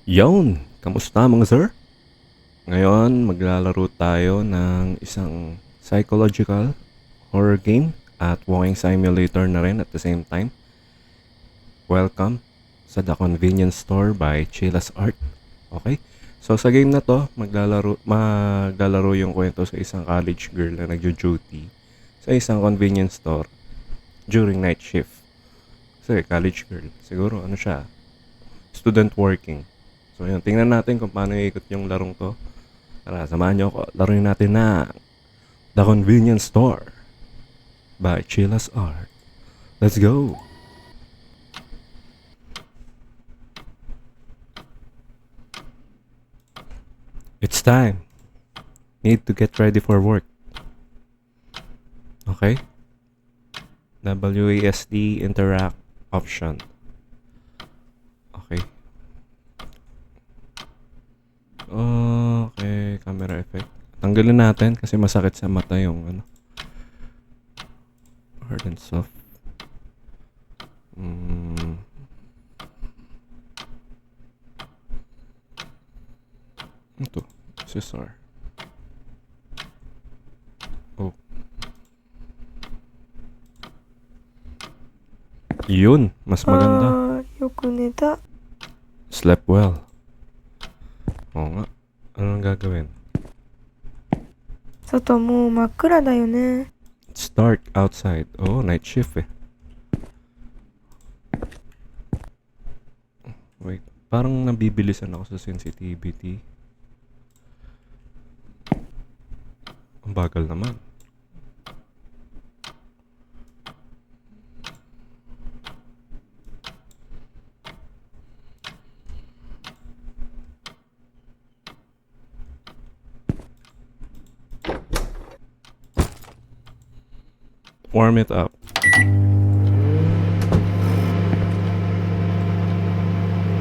Yon, kamusta mga sir? Ngayon, maglalaro tayo ng isang psychological horror game at walking simulator na rin at the same time. Welcome sa The Convenience Store by Chilla's Art. Okay? So sa game na to, maglalaro yung kwento sa isang college girl na nagjo-duty sa isang convenience store during night shift. Kasi college girl, siguro ano siya, student working. So yun, tingnan natin kung paano iikot yung larong to. Tara, samahan nyo ako. Laruin natin na The Convenience Store by Chilla's Art. Let's go! It's time. Need to get ready for work. Okay? WASD interact option. Okay. Okay, camera effect. Tanggalin natin kasi masakit sa mata yung ano. Hard and soft. Ito, accessory. Oh. Yun, mas maganda. よく寝た。 Slept well. Oo nga. Anong gagawin? 外もう真っ暗だよね。 It's dark outside. Oh, night shift eh. Wait, parang nabibilisan ako sa sensitivity. Ang bagal naman. Warm it up.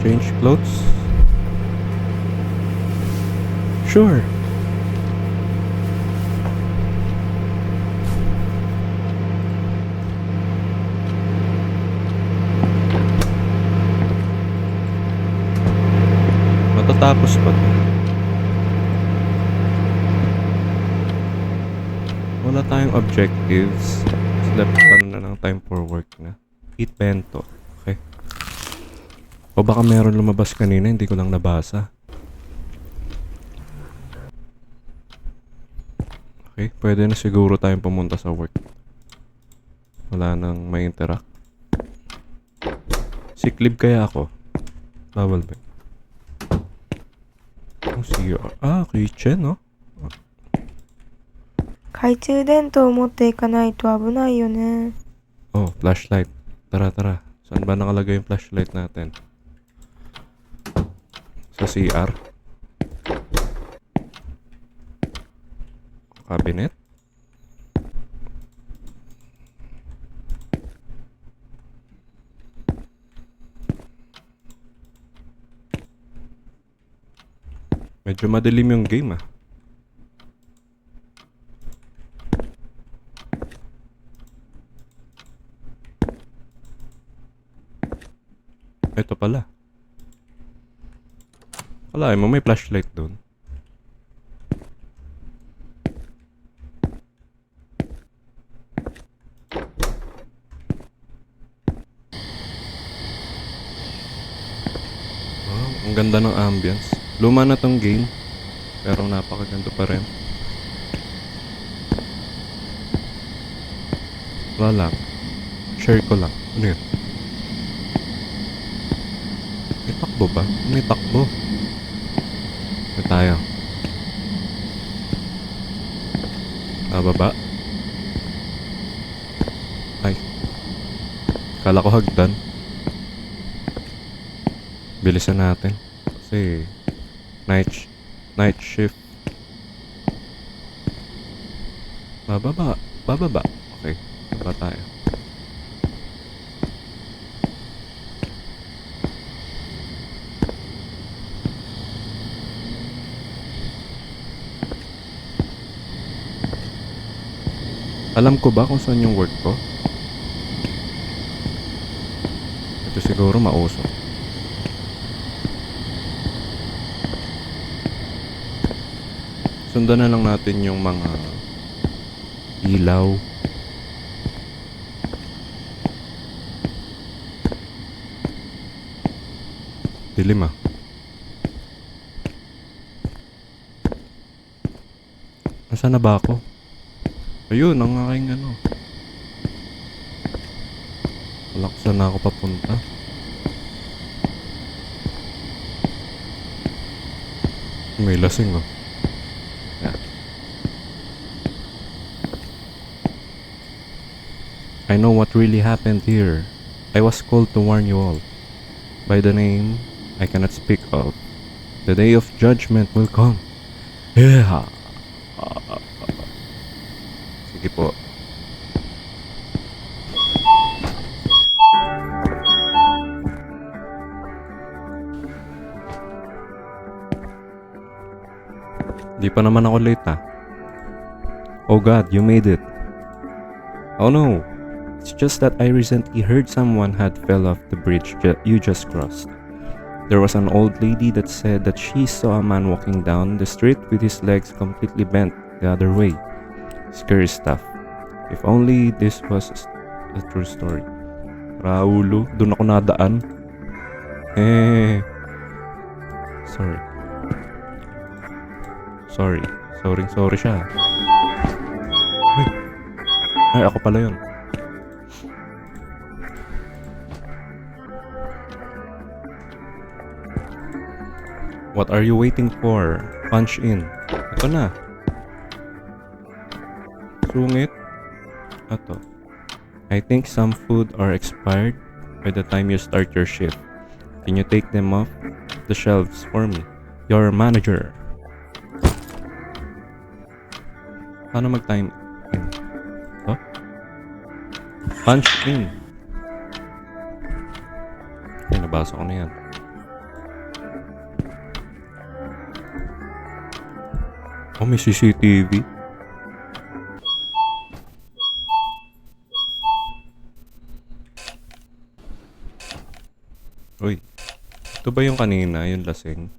Change clothes? Sure. Matatapos pa to. Wala tayong objectives. Left pa na ng time for work na. Eat bento. Okay. O baka meron lumabas kanina, hindi ko lang nabasa. Okay, pwede na siguro tayong pumunta sa work. Wala nang may interact. Sick leave kaya ako? Bawal ba? Oh, CR. Ah, kitchen, no? 懐中電灯を持っていかないと危ないよね。 Oh, flashlight. Tara, tara. Saan ba nakalagay yung flashlight natin? Sa CR? Cabinet? Medyo madilim yung game ah. Ito pala. Wala, mo may flashlight doon. Wow, ang ganda ng ambience. Luma na tong game, pero napakaganda pa rin. Wala lang. Share ko lang. Ano yun? May takbo ba? May takbo. May tayo. Nababa. Ay. Kala ko hagdan. Bilisan natin. Kasi night shift. Bababa. Bababa. Okay. Baba tayo. Alam ko ba kung saan yung work ko? Ito siguro mausok. Sundan na lang natin yung mga ilaw. Dilim ah. Nasaan na ba ako? Ayun, ang aking ano. Saan na ako papunta? May lasing oh. Yeah. I know what really happened here. I was called to warn you all. By the name I cannot speak of. The day of judgment will come. Yeah. Sige po. Di pa naman ako late ah. Oh God, you made it. Oh no. It's just that I recently heard someone had fell off the bridge you just crossed. There was an old lady that said that she saw a man walking down the street with his legs completely bent the other way. Scary stuff. If only this was a true story. Raulo, dun ako nadaan. Sorry. Sorry siya. Ay, ako pala yun. What are you waiting for? Punch in. Ito na. Sungit. Ito. I think some food are expired by the time you start your shift. Can you take them off the shelves for me? Your manager. Paano mag-time in? Ito? Punch in. Ay, nabasa ko na yan. Oh, may CCTV. Uy, ito ba yung kanina, yung lasing?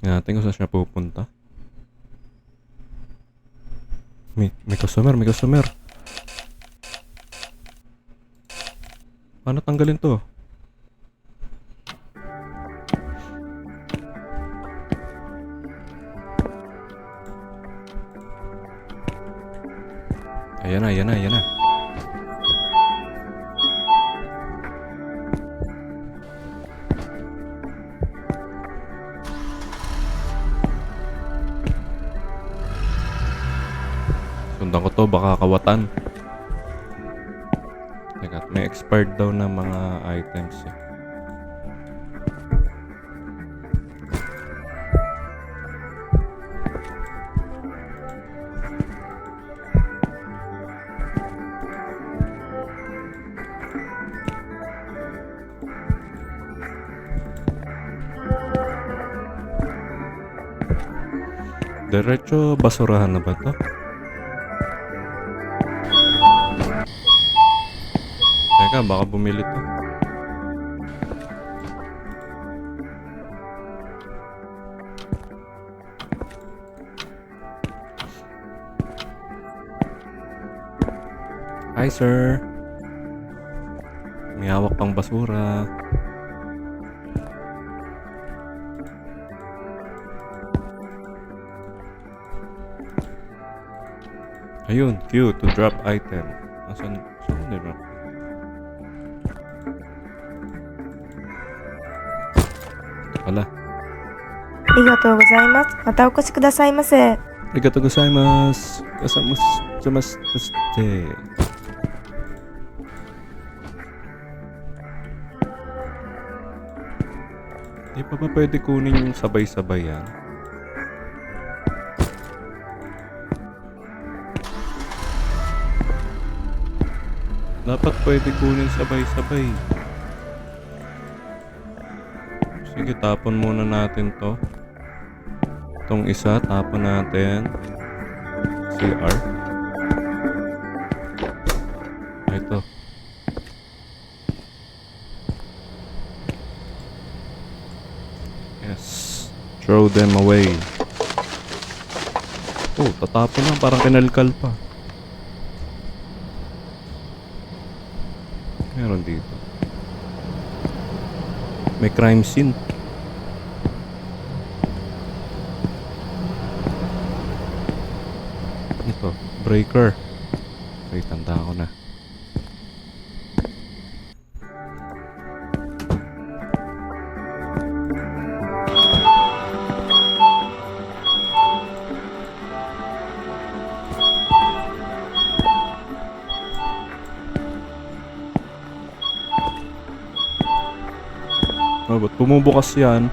Natin kung saan siya pupunta. May customer. Paano tanggalin to? Ayan na. Sundan ko to, baka kawatan. Teka, may expired daw na mga items eh. Diretso basurahan na ba to? Teka, baka bumili to. Hi sir. May hawak pang basura. Ayun, Q to drop item. Saan nila? Wala. ありがとうございます。またお越しくださいませ。Arigatou gozaimasu. Kasamuste. Di pa ba pwede kunin yung sabay-sabay yan? Dapat pwede kunin sabay-sabay. Sige, tapon muna natin to. Itong isa, tapon natin. CR. Ito. Yes. Throw them away. Oh, tatapon lang. Parang kinalkal pa. Meron dito. May crime scene. Ito, breaker. Okay, tanda ko na. Oh, ba't bumubukas yan?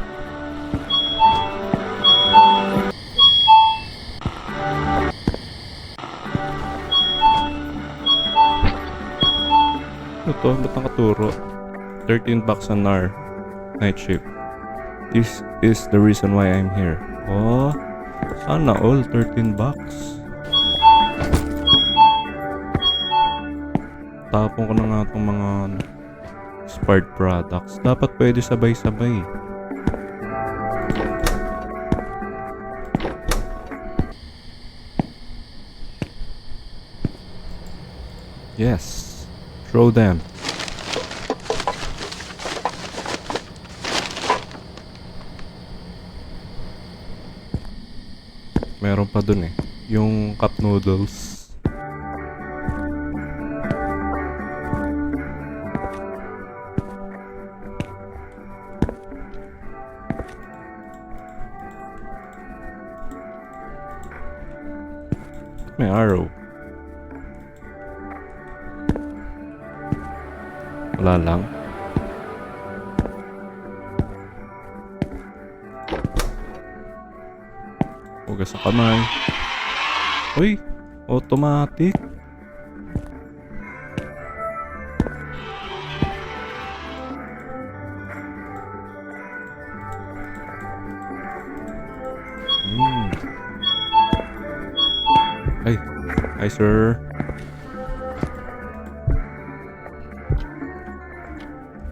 Ito, ba't nakaturo? 13 bucks an hour. Night shift. This is the reason why I'm here. Oh, sana all 13 bucks. Tapon ko na nga itong mga expired products. Dapat pwede sabay-sabay. Yes. Throw them. Meron pa dun eh. Yung cup noodles. May arrow. Wala lang. Hugas sa kamay. Uy! Automatic. Ay! Hi sir.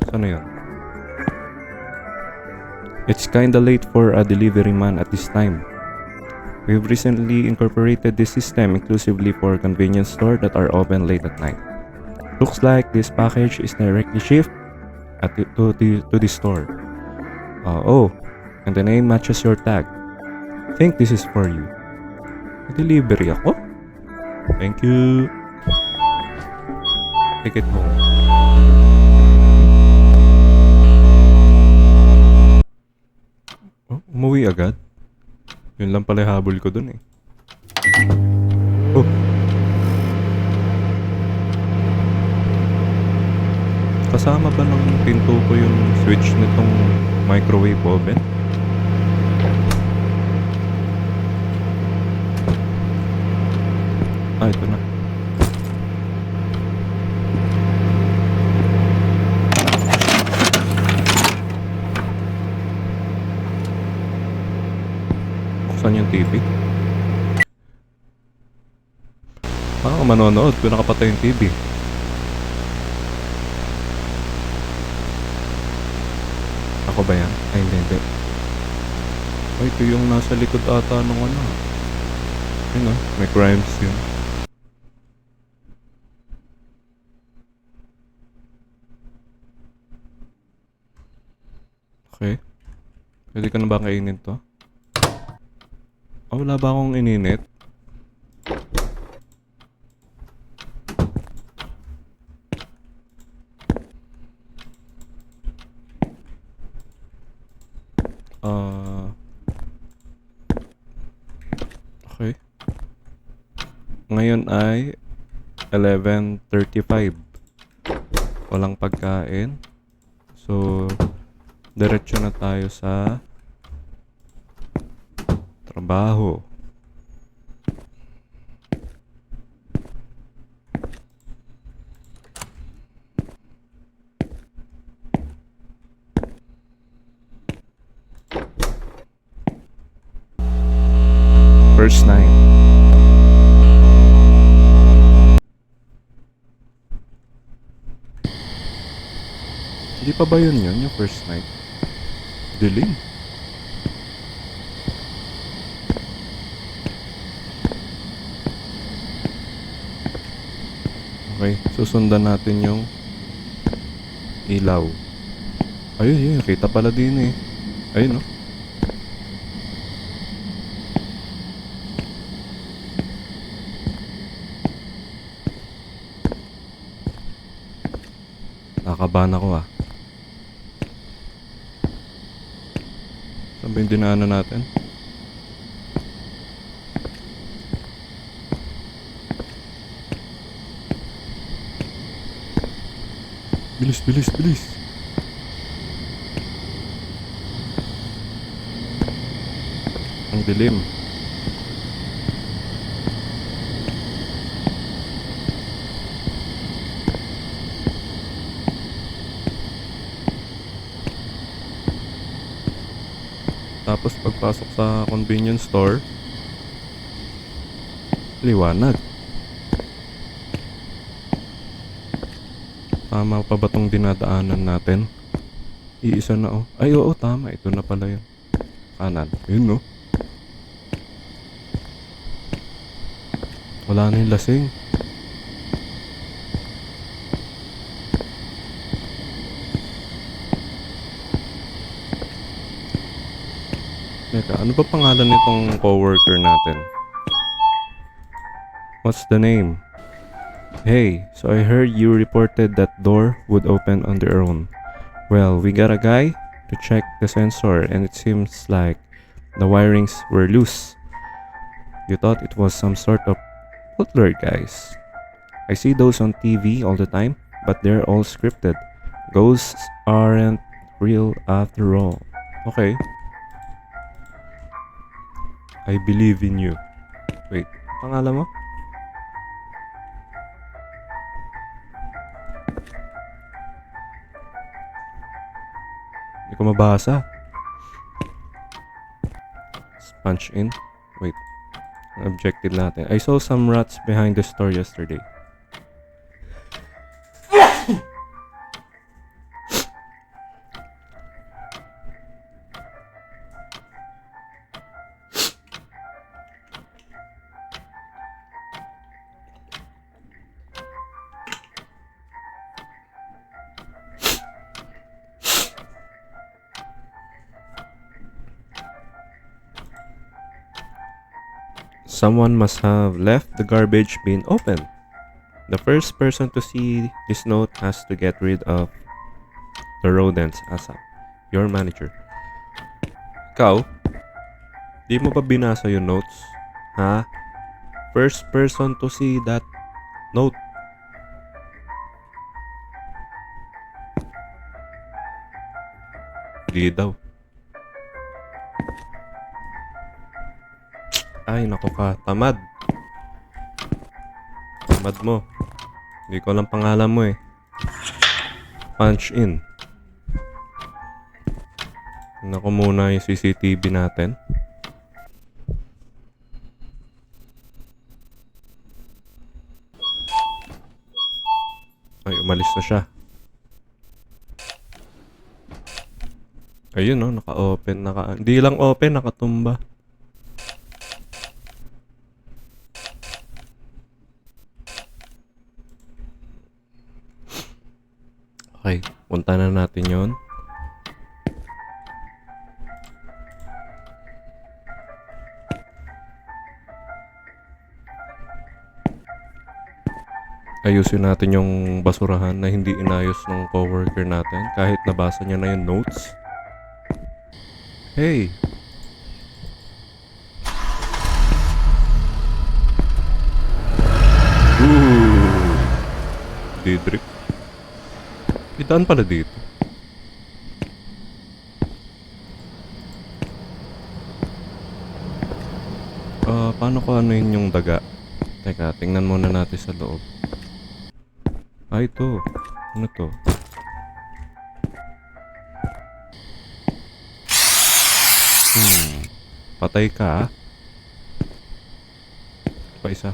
Saan na yun? It's kinda late for a delivery man at this time. We've recently incorporated this system exclusively for convenience stores that are open late at night. Looks like this package is directly shipped to the store. Oh, and the name matches your tag. Think this is for you. Delivery ako? Thank you. Take it home. Oh, umuwi agad? Yun lang pala habol ko dun eh. Oh! Kasama ba ng pinto ko yung switch nitong microwave oven? Ah, ito na. Buksan yung TV. Ako manonood kung nakapatay yung TV. Ako ba yan? Ay, hindi. Ay, ito yung nasa likod ata nung ano. Ayun o, may crime scene. Okay. Pwede ka na ba kainin to? Oh, wala ba akong ininit? Okay. Ngayon ay 11:35. Walang pagkain. So, diretso na tayo sa trabaho. First night. Hindi pa ba yun yung first night? Dilim. Okay, susundan natin yung ilaw. Ayun, kita pala din eh. Ayun, no? Nakabahan ako ah. Saan ba yung dinaanan natin? Bilis, bilis, bilis. Ang dilim. Tapos pagpasok sa convenience store, liwanag. Tama pa ba tong dinadaanan natin? Iisa na oh. Ay oo, tama. Ito na pala yun. Kanan. Yun no. Wala na yung lasing. Teka, ano ba pangalan nitong coworker natin? What's the name? Hey, so I heard you reported that door would open on their own. Well, we got a guy to check the sensor and it seems like the wirings were loose. You thought it was some sort of bootleg, guys. I see those on TV all the time, but they're all scripted. Ghosts aren't real after all. Okay. I believe in you. Wait, pangalan mo? Hindi ko mabasa. Punch in. Wait. Ang objective natin. I saw some rats behind the store yesterday. Someone must have left the garbage bin open. The first person to see this note has to get rid of the rodents ASAP. Your manager. Ikaw? Di mo ba binasa yung notes? Ha? First person to see that note. Di daw. Ay, naku ka. Tamad. Tamad mo. Hindi ko alam pangalan mo eh. Punch in. Tingnan ko muna yung CCTV natin. Ay, umalis na siya. Ayun no, naka-open. Hindi lang open, nakatumba. Okay, punta na natin yon. Ayusin natin yung basurahan na hindi inayos ng coworker natin kahit nabasa niya na yung notes. Hey! Ooh! Didrik. Idaan pala dito. Paano ko ano yun yung daga? Teka, tingnan muna natin sa loob. Ay, ito. Ano to? Patay ka, ah. Pa isa.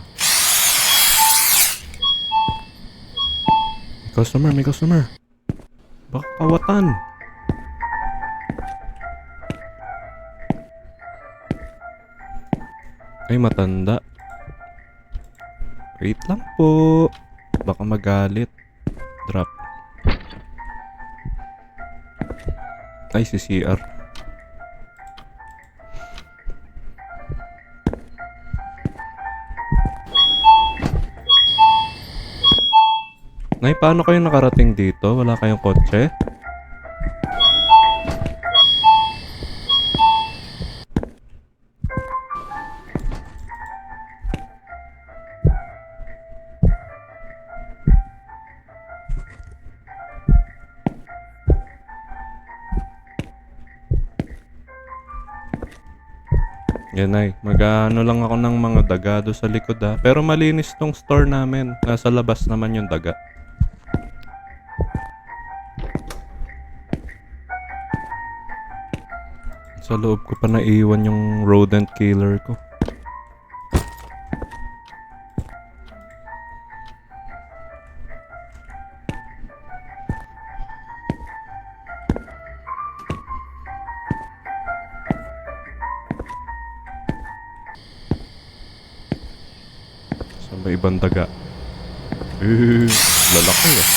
May customer. Baka kawatan. Ay, matanda. Wait lang po. Baka magalit. Drop. Ay, si CR. Nay, paano kayo nakarating dito? Wala kayong kotse? Yan ay, mag-ano lang ako ng mga daga do sa likod ha. Pero malinis tong store namin. Nasa labas naman yung daga. Sa loob ko pa naiwan yung rodent killer ko. Saan ba ibang daga? Lalaki eh.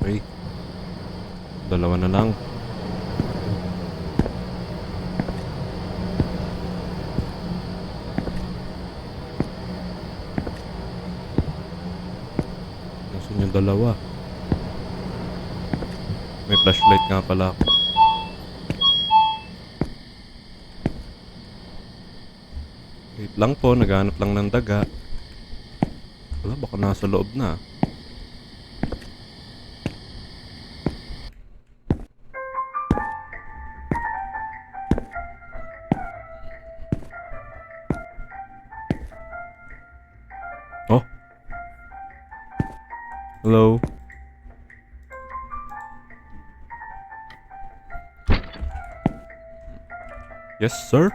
Okay. Dalawa na lang. Nasaan yung dalawa? May flashlight nga pala ako. Wait lang po, naghanap lang ng daga. Wala, baka nasa loob na. Oh. Hello. Yes, sir?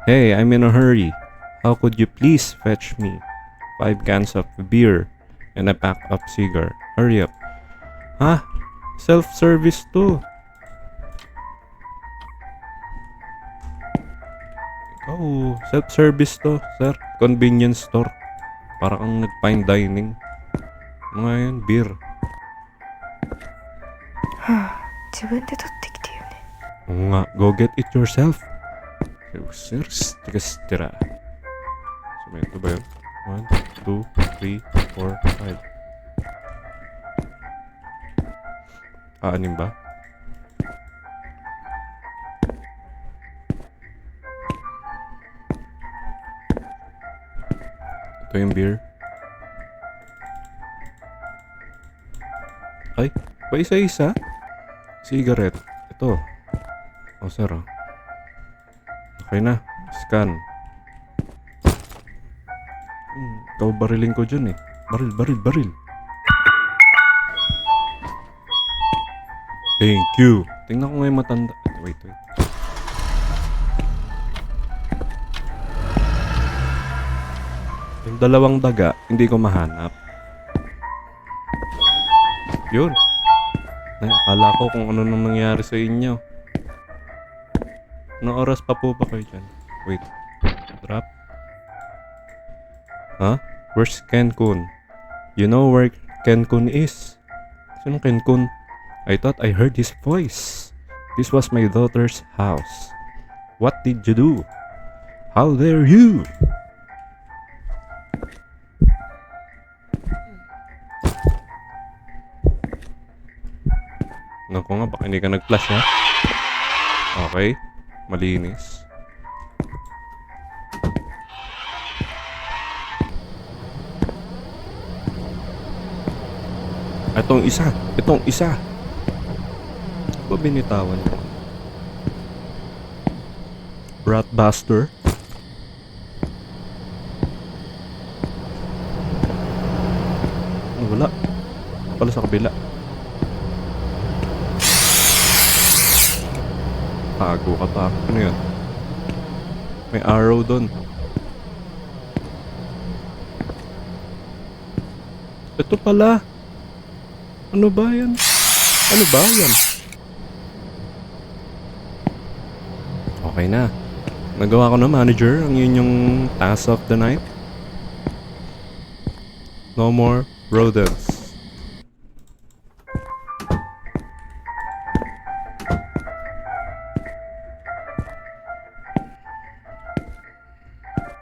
Hey, I'm in a hurry. How could you please fetch me 5 cans of beer and a pack of cigar? Hurry up. Ha? Self-service to. Ikaw, self-service to, sir. Convenience store. Para kang nag-fine dining. Ngayon, beer. 自分で取ってきてよね。 Oo nga, go get it yourself. Sirs, tigas tira. So, ito ba yun? 1, 2, 3, 4, 5. Aanim ba? Ito yung beer. Ay, pa isa-isa? Cigarette. Ito. Oh, sir. Oh. Okay na. Scan. Ikaw bariling ko dyan eh. Baril. Thank you. Tingnan ko nga yung matanda. Wait. Yung dalawang daga, hindi ko mahanap. Yun. Ay, akala ko kung ano nang nangyari sa inyo. Anong oras pa po ba kayo dyan? Wait. Drop. Huh? Where's Cancun? You know where Cancun is? Sino Cancun? I thought I heard his voice. This was my daughter's house. What did you do? How dare you? Naku nga, baka hindi ka nag-flash ha? Okay. Malinis. Itong isa. Ba binitawan ko? Bratbuster. Wala. Pala sa kabila. Tago ka pa. Ano yun? May arrow doon. Ito pala. Ano ba yan? Okay na. Nagawa ko na, manager. Ang yun yung task of the night. No more rodents.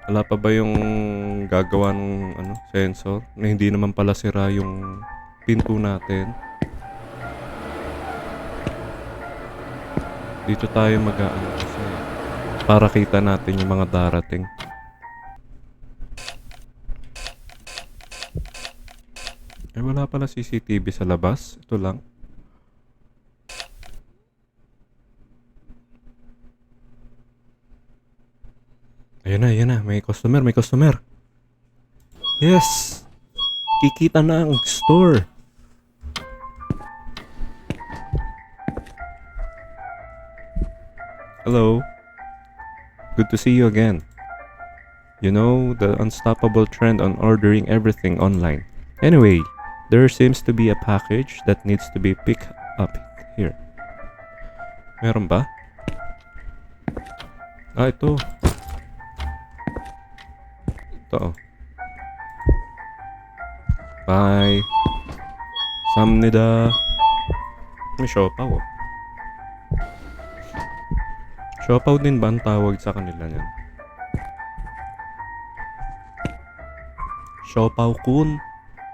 Wala pa ba yung gagawa ng sensor na hindi naman pala sira yung pinto natin? Dito tayo mag-aano kasi para kita natin yung mga darating. Wala pala CCTV sa labas. Ito lang. Ayan na. May customer. Yes! Kikita na ang store. Hello. Good to see you again. You know, the unstoppable trend on ordering everything online. Anyway, there seems to be a package that needs to be picked up here. Meron ba? Ito. Ito. Bye. Samnida. May siopaw. Siopaw din ba ang tawag sa kanila niyan? Siopaw kun.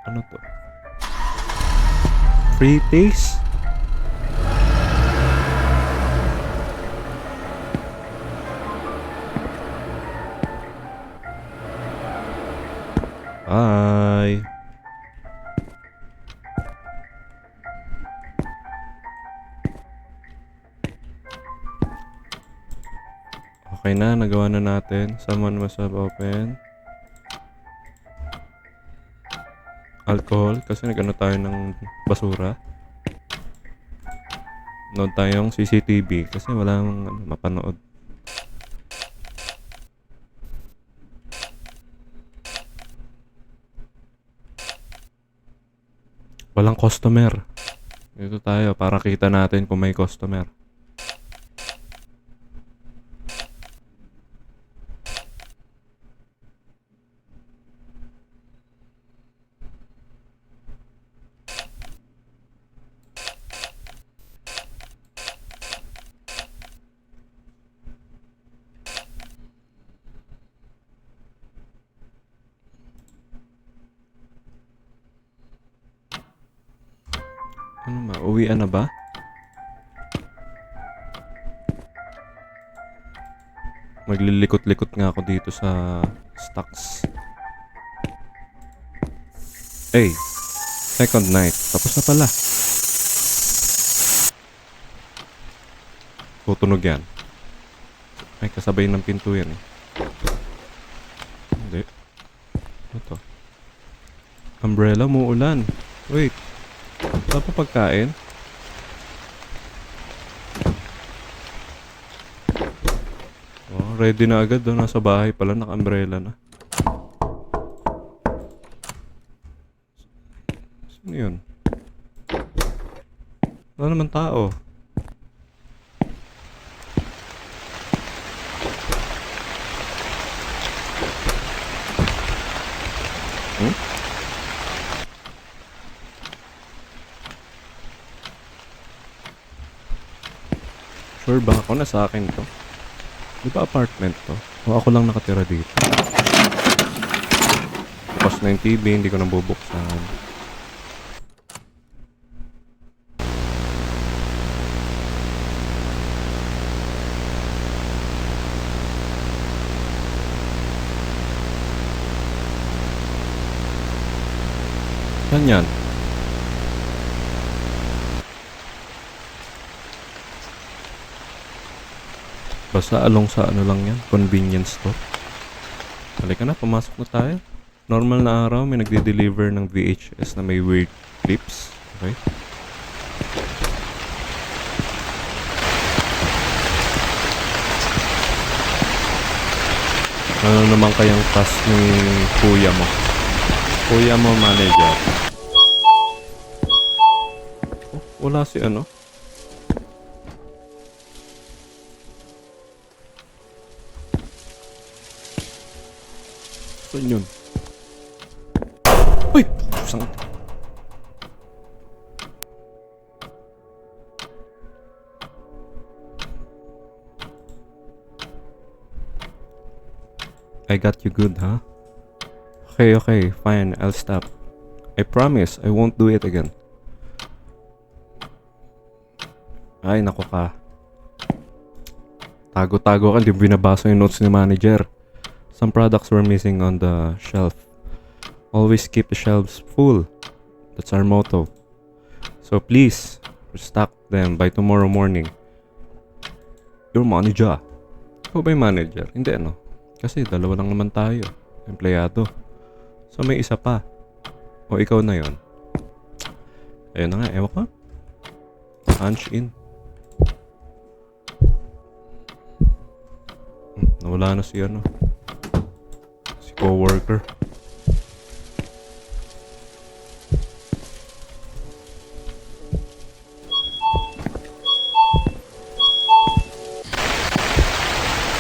Ano to? Free taste? Bye. Okay na, nagawa na natin. Someone must have opened. Alcohol, kasi nag-ano tayo ng basura. Nood tayong CCTV kasi walang mapanood. Walang customer. Dito tayo para kita natin kung may customer. Ano ba? Uwian na ba? Maglilikot-likot nga ako dito sa stocks. Hey, second night. Tapos na pala. Tutunog yan. Ay, kasabay ng pinto yan eh. Hindi. Ano to? Umbrella, muulan. Wait. Wala pa pagkain? Oh, ready na agad doon. Nasa bahay pala, naka-umbrella na. Sino yun? Wala naman tao. Sure ba ako na sa akin to? Di ba apartment to? O ako lang nakatira dito? Tapos na yung TV, hindi ko nabubuksan. Saan yan? Basta along sa ano lang yan, convenience store. Halika na, pumasok na tayo. Normal na araw, may nagde-deliver ng VHS na may weird clips. Okay? Ano naman kayang task ni kuya mo? Kuya mo, manager. Oh, wala si ano? Saan yun? Uy! Pusang... I got you good, huh? Okay, fine, I'll stop. I promise, I won't do it again. Ay, nako ka. Tago-tago ka, hindi mo binabasa yung notes ni manager. Some products were missing on the shelf. Always keep the shelves full. That's our motto. So please, restock them by tomorrow morning. Your manager. Ikaw ba yung manager? Hindi, ano? Kasi dalawa lang naman tayo. Empleyado. So may isa pa. O ikaw na yon. Ayun na nga, ewan ko. Punch in. Nawala na si ano. Si coworker.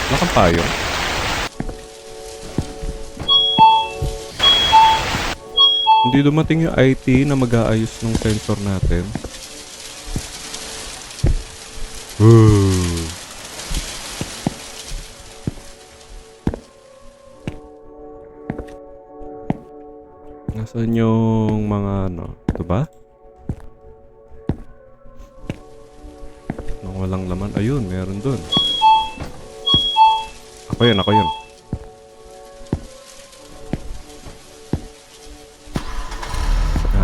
Wala kang payo? Hindi dumating yung IT na mag-aayos ng sensor natin. Nasaan yung mga ano? Ito ba? Nang walang laman. Ayun, meron dun. Ako yun.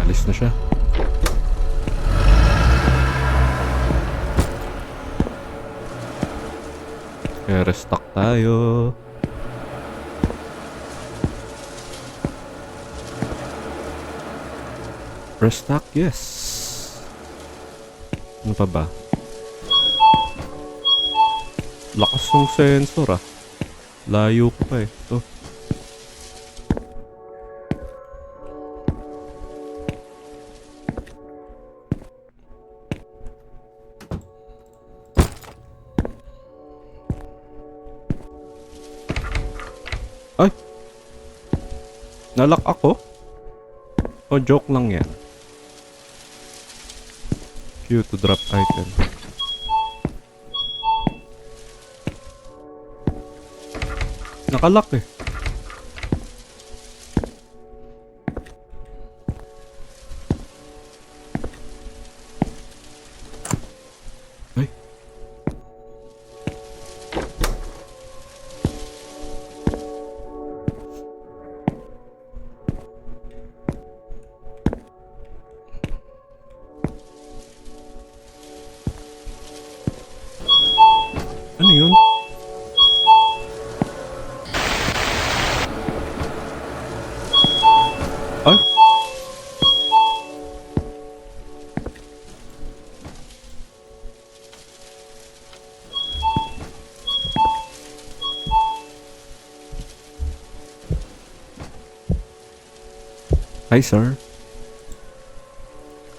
Alis na siya. Kaya restock tayo. Restock, yes. Ano pa ba? Lakas ng sensor ah. Layo ko pa eh. Ito. Ay! Nalock ako? O joke lang yan. Q to drop item. Nakalock eh. Ay. Ano yun? Ay? Hi, sir.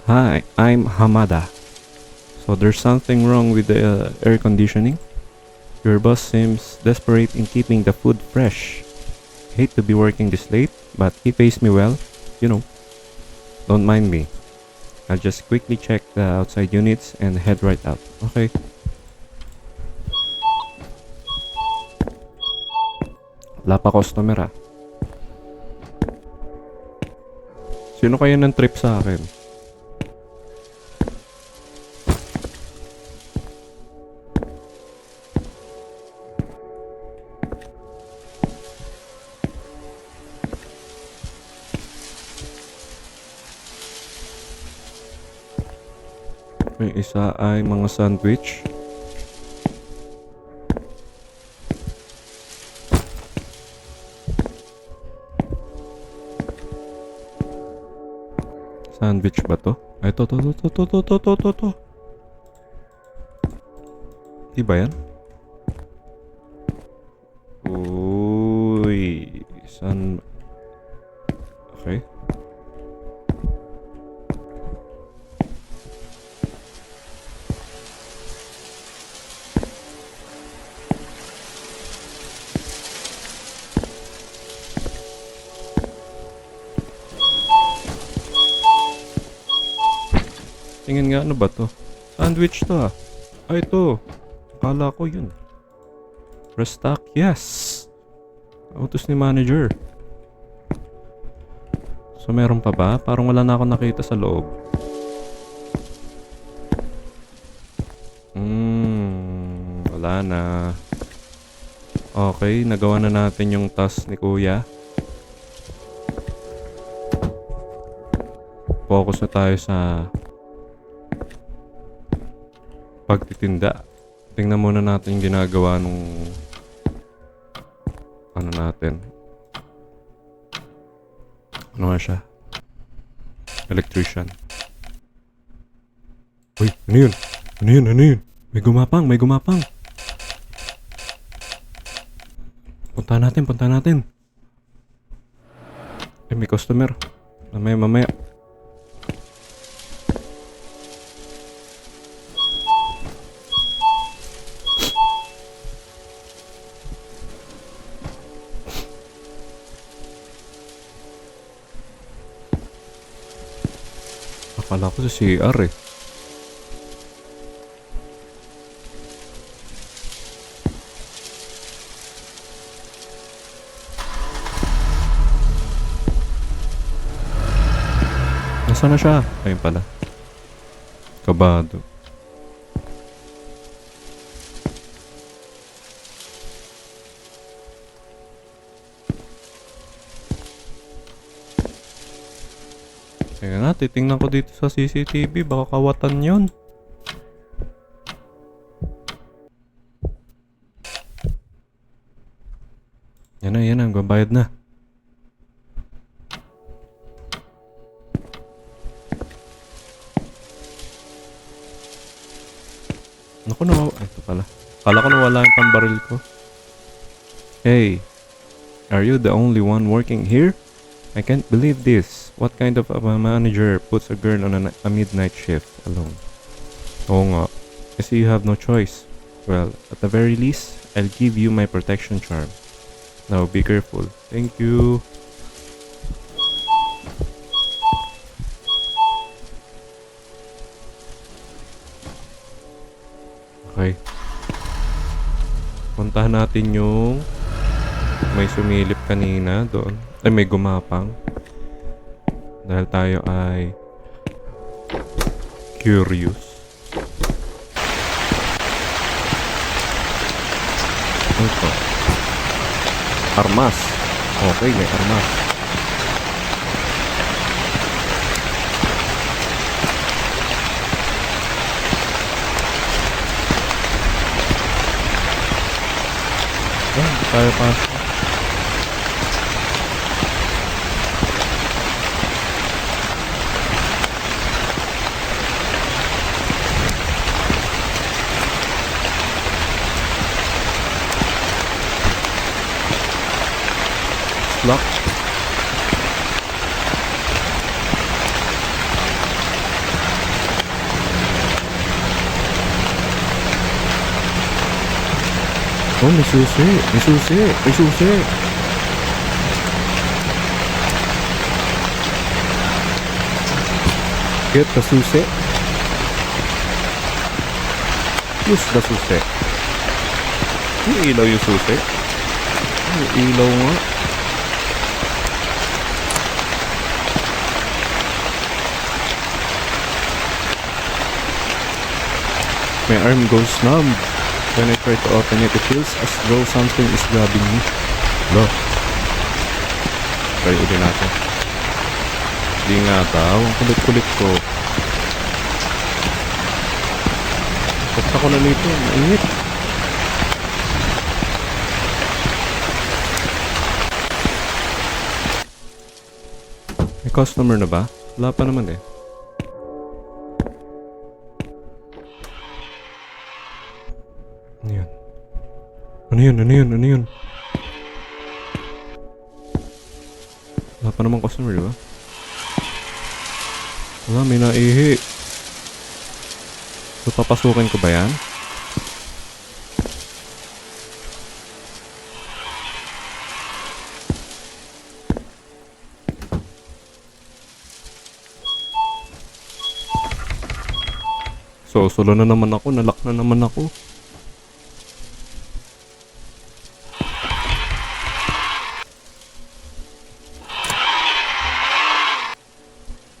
Hi, I'm Hamada. So there's something wrong with the air conditioning? Your boss seems desperate in keeping the food fresh. Hate to be working this late, but he pays me well. You know. Don't mind me. I'll just quickly check the outside units and head right out. Okay. Wala pa customer ah. Sino kaya ng trip sa akin? May isa ay mga sandwich. Sandwich ba to? Ay, to. Di ba yan? Uy. Okay. Tingin nga, ano ba to? Sandwich to ah. Ay, ito. Akala ko yun. Restock, yes. Utos ni manager. So, meron pa ba? Parang wala na ako nakita sa loob. Wala na. Okay, nagawa na natin yung task ni kuya. Focus na tayo sa pagtitinda. Tingnan muna natin yung ginagawa nung ano natin. Ano nga siya? Electrician. Uy, ano yun? Ano yun? Ano yun? May gumapang, may gumapang. Punta natin, punta natin. Eh, may customer. Mamaya, mamaya. Akala ko sa CR eh. Nasaan na siya? Ayun pala. Kabado. Teka nga, titingnan ko dito sa CCTV. Baka kawatan yun. Yan na, yan na. Magbabayad na. Naku, ito pala. Kala ko nawala yung pambaril ko. Hey, are you the only one working here? I can't believe this. What kind of a manager puts a girl on a midnight shift alone? Oo nga. Kasi you have no choice. Well, at the very least, I'll give you my protection charm. Now, be careful. Thank you. Okay. Puntahan natin yung may sumilip kanina doon. Ay, may gumapang. Dahil tayo ay curious. Ito. Armas. Okay, may armas. Hindi tayo pasok. Lock. Oh, may susi. May susi. May susi. Get the susi. Use the susi. Yung ilaw yung susi. Yung ilaw nga. My arm goes numb. When I try to open it, it feels as though something is grabbing me. Lo. Try ulit natin. Di nga daw. Ang kulit-kulit ko. Basta ko na nito. Mainit. May customer na ba? Wala pa naman eh. Ano yun? Ano yun? Ano yun? Wala pa naman customer, di ba? Wala, may naihi. So, papasukin ko ba yan? So, solo na naman ako. Nalock na naman ako.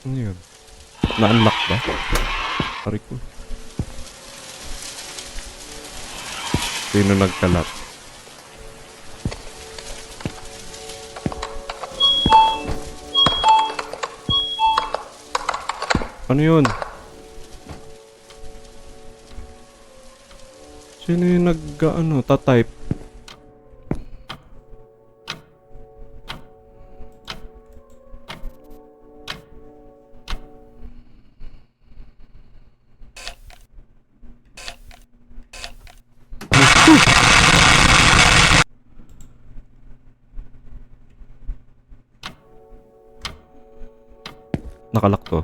Ano yun? Na-unlock ba? Pari ko. Sino nagkalat? Ano yun? Sino yung tatype? Nakalak to.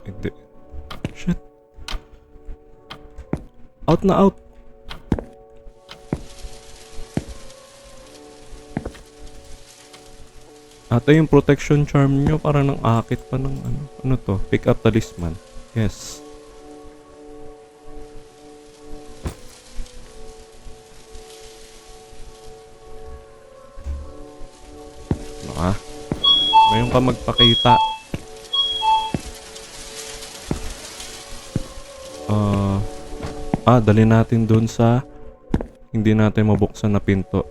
Hindi. Shit. Out na out. Ito yung protection charm nyo. Parang nang akit pa ng ano. Ano to? Pick up talisman. Yes. Ano ka? Ngayon ka magpakita. Dali natin dun sa hindi natin mabuksan na pinto.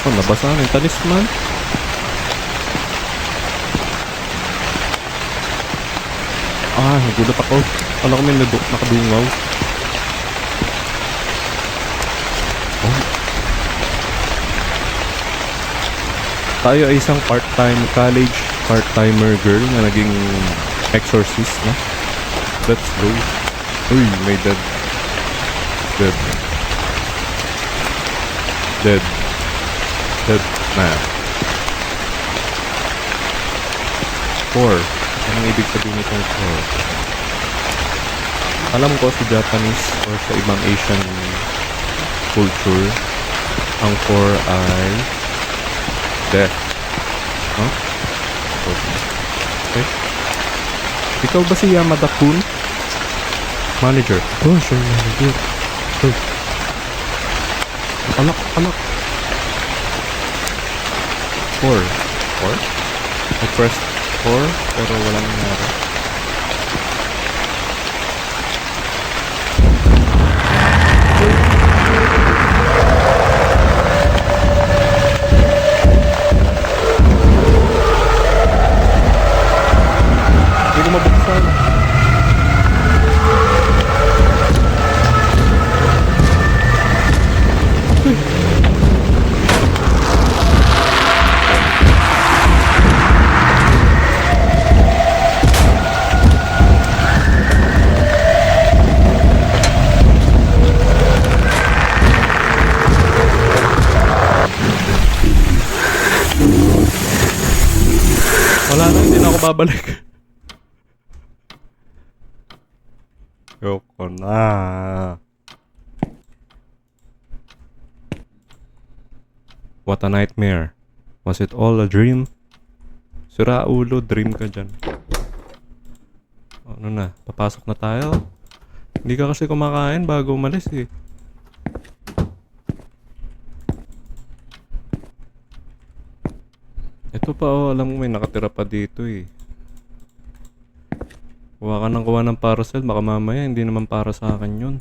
Oh, nabasa na yung talisman. Nagulat ako. Alam ko may nakadungaw. Tayo ay isang part-time college part-timer girl na naging exorcist na. Let's go. Uy, may dead. Dead. Dead. Dead na. 4. Anong ibig sabihin itong 4? Alam ko sa Japanese or sa ibang Asian culture, ang 4 ay death. Huh? Okay. Ikaw ba si Yamada-kun? Manager. Oh, sure, manager. Oh. Anak. 4. 4? I pressed 4 pero walang nangyari. Hindi ko mabuksan. Wala na, hindi na ako babalik. Yoko na. What a nightmare. Was it all a dream? Sira ulo, dream ka dyan. Ano na, papasok na tayo. Hindi ka kasi kumakain bago umalis eh. Ito pa alam mo may nakatira pa dito eh. Kuha ka ng parcel, baka mamaya hindi naman para sa akin yun.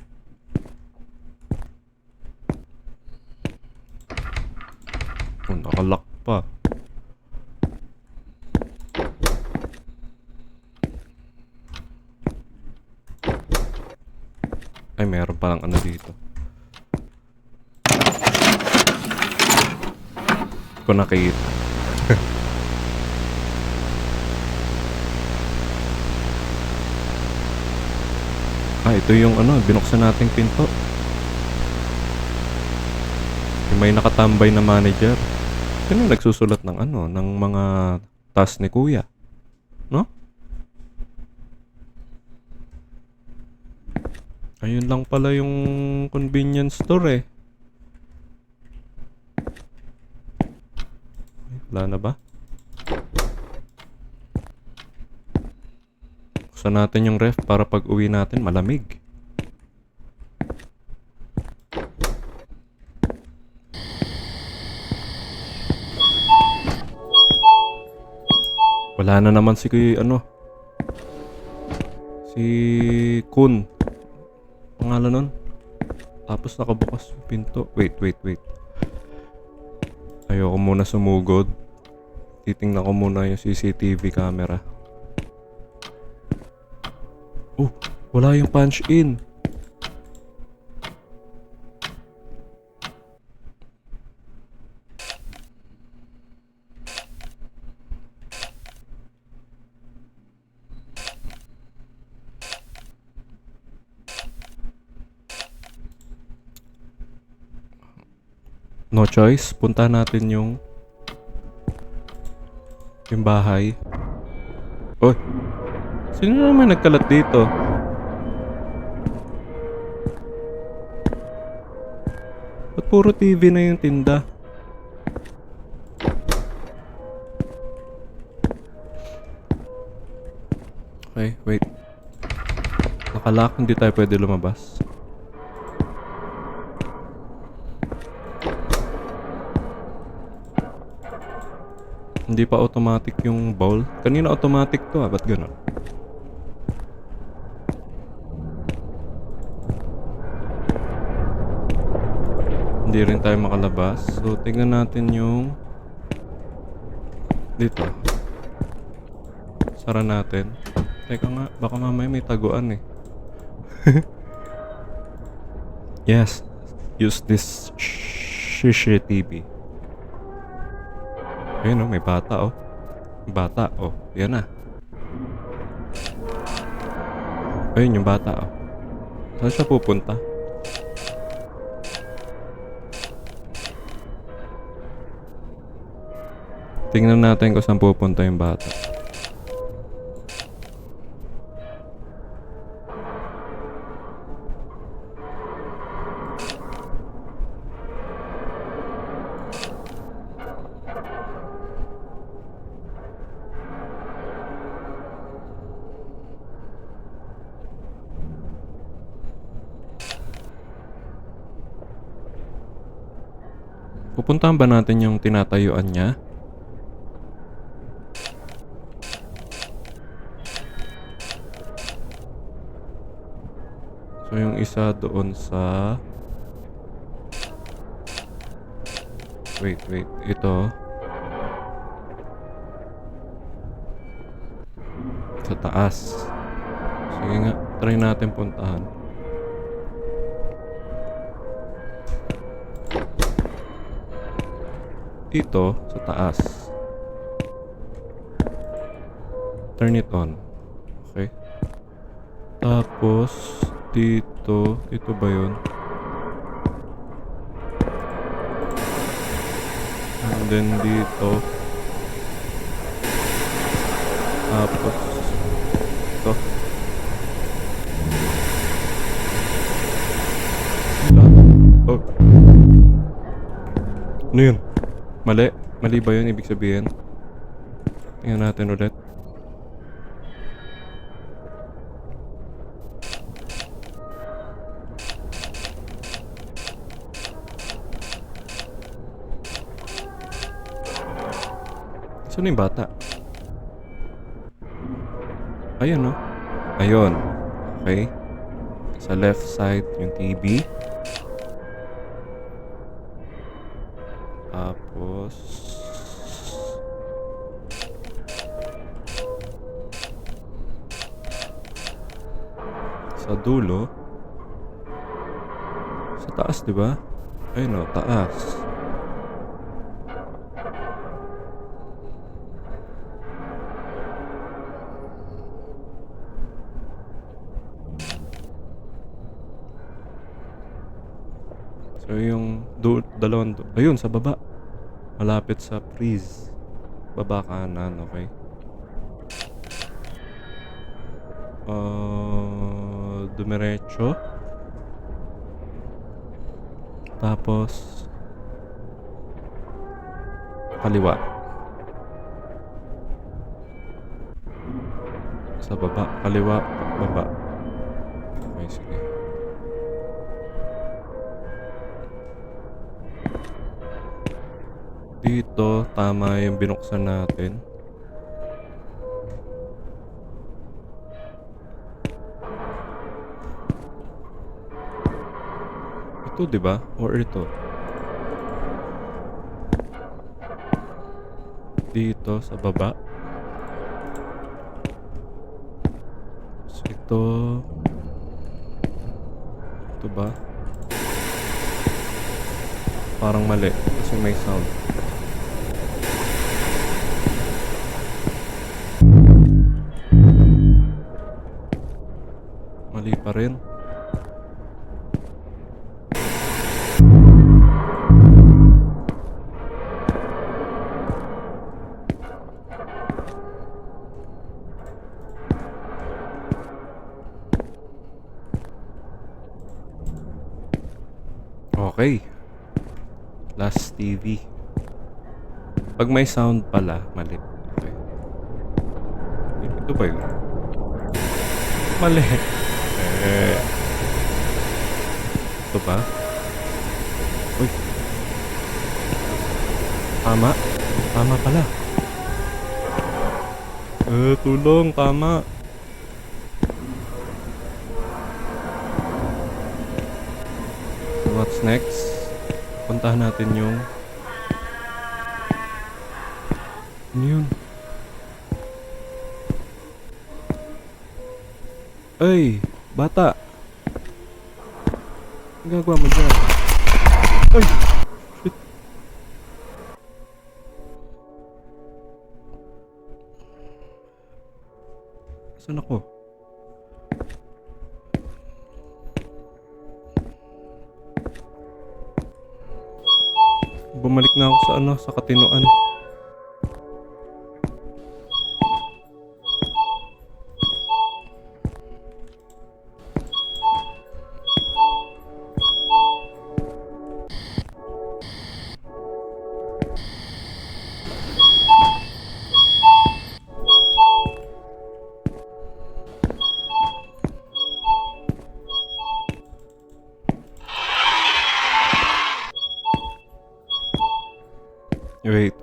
Oh, nakalock pa. Ay, meron palang ano dito. Ko nakita. Ito yung binuksan nating pinto. Yung may nakatambay na manager. Sino nagsusulat ng ng mga task ni kuya? No? Ayun lang pala yung convenience store eh. Wala na ba? Buksan natin yung ref para pag uwi natin malamig. Wala na naman si si Kun. Pangalan nun. Tapos nakabukas yung pinto. Wait. Ayoko muna sumugod. Titingnan ko muna yung CCTV camera. Oh, wala yung punch in. No choice, punta natin yung bahay. Oy, sino naman nagkalat dito? Ba't puro TV na yung tinda? Okay, wait. Nakalock, hindi tayo pwede lumabas. Hindi pa automatic yung bowl. Kanina automatic to ba't ganun? Hindi rin tayo makalabas. So, tingnan natin yung dito. Sara natin. Teka nga, baka mamaya may taguan eh. Yes, use this CCTV. Ayun may bata Bata yan na. Ayun yung bata Saan siya pupunta? Tingnan natin kung saan pupunta yung bata. Pupuntahan ba natin yung tinatayuan niya? So yung isa doon sa... Wait. Ito. Sa taas. Sige nga, try natin puntahan. Dito, sa taas. Turn it on. Okay. Tapos, dito. Ito ba yun? And then dito. Tapos, ito. Oh. Ano yun? Mali ba yun ibig sabihin? Tingnan natin ulit. Saan yung bata? Ayun Ayun. Okay. Sa left side yung TV. Tapos sa dulo sa taas, di ba? Ayun taas. So yung ayun sa baba. Malapit sa freeze. Baba kanan, okay. Dumiretso. Tapos kaliwa. Sa baba. Kaliwa. Baba. Okay, sige. Dito, tama yung binuksan natin. Ito, di ba? Or ito? Dito, sa baba. So, ito. Ito ba? Parang mali. Kasi may sound. Mali pa rin. Okay. Last TV. Pag may sound pala, mali. Okay. Ito ba yun? Mali. Eh. Ito ba? Uy. Tama. Tama pala. Tulong. Tama. So what's next? Puntahan natin yung... Ano yun? Ay! Bata! Ang gagawa mo dyan? Ay! Shit! Saan ako? Bumalik na ako sa ano, sa katinoan.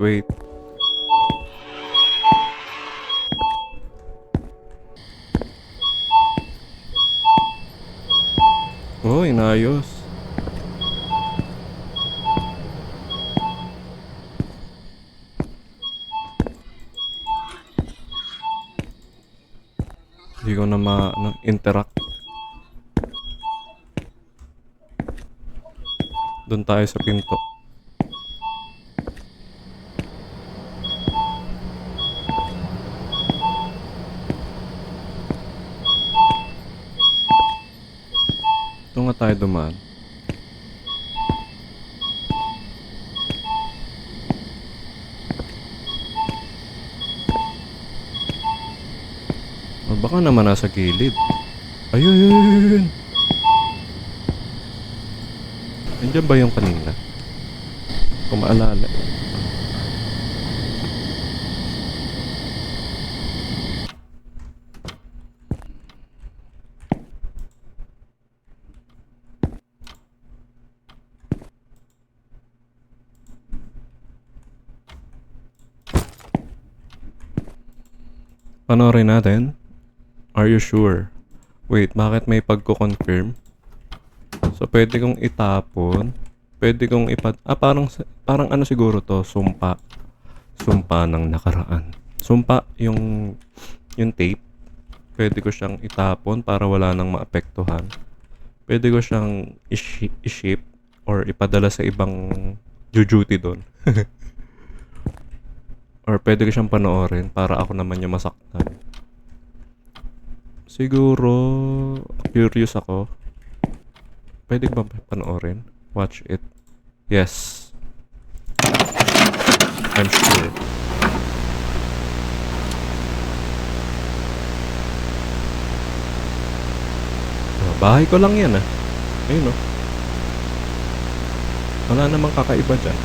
Wait. Oh, inayos. Hindi ko na interact. Doon tayo sa pinto. Doon nga tayo dumaan. O baka naman nasa gilid. Ayun! Nandiyan ba yung kanina? Kung maalala. Panoorin natin. Are you sure? Wait, bakit may pagko-confirm? So, pwede kong itapon. Pwede kong parang ano siguro to, sumpa. Sumpa ng nakaraan. Sumpa yung tape. Pwede ko siyang itapon para wala nang maapektuhan. Pwede ko siyang i-ship or ipadala sa ibang duty doon. Or pwede ko siyang panoorin para ako naman yung masaktan. Siguro, curious ako. Pwede ba panoorin? Watch it. Yes. I'm sure. Bahay ko lang yan Ayun Wala namang kakaiba dyan.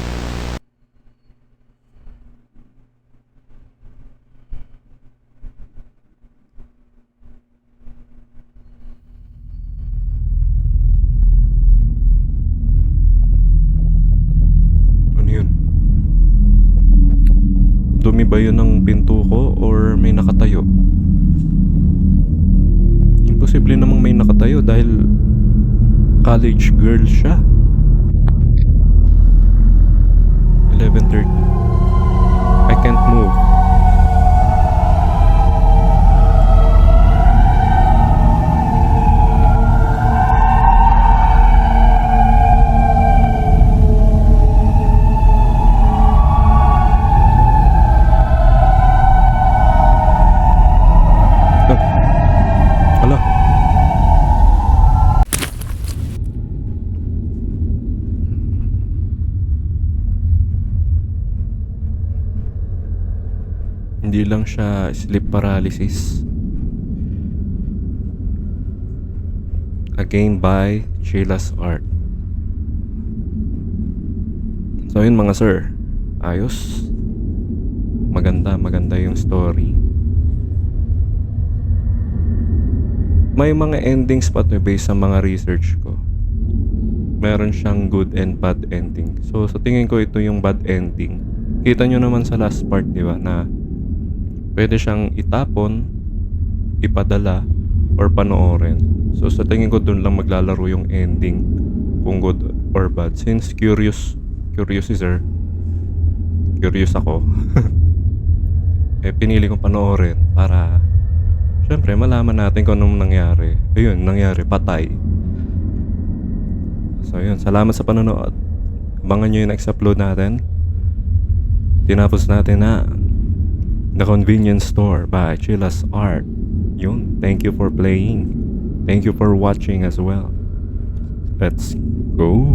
dumi ba yun ng pinto ko or may nakatayo? Imposible namang may nakatayo dahil college girl siya. 11:30. I can't move. Hala. Hindi lang siya sleep paralysis. Again by Sheila's Art. So yun mga sir, ayos. Maganda yung story. May mga endings pa to based sa mga research ko. Meron siyang good and bad ending. So sa tingin ko ito yung bad ending. Kita nyo naman sa last part, di ba, na pwede siyang itapon, ipadala, or panoorin. So sa tingin ko dun lang maglalaro yung ending, kung good or bad. Since curious si sir, curious ako. Pinili kong panoorin para syempre malaman natin kung anong nangyari. Ayun, nangyari, patay. So yun, salamat sa panonood. Abangan nyo yung next upload natin. Tinapos natin na The Convenience Store by Sheila's Art. Yun, thank you for playing. Thank you for watching as well. Let's go.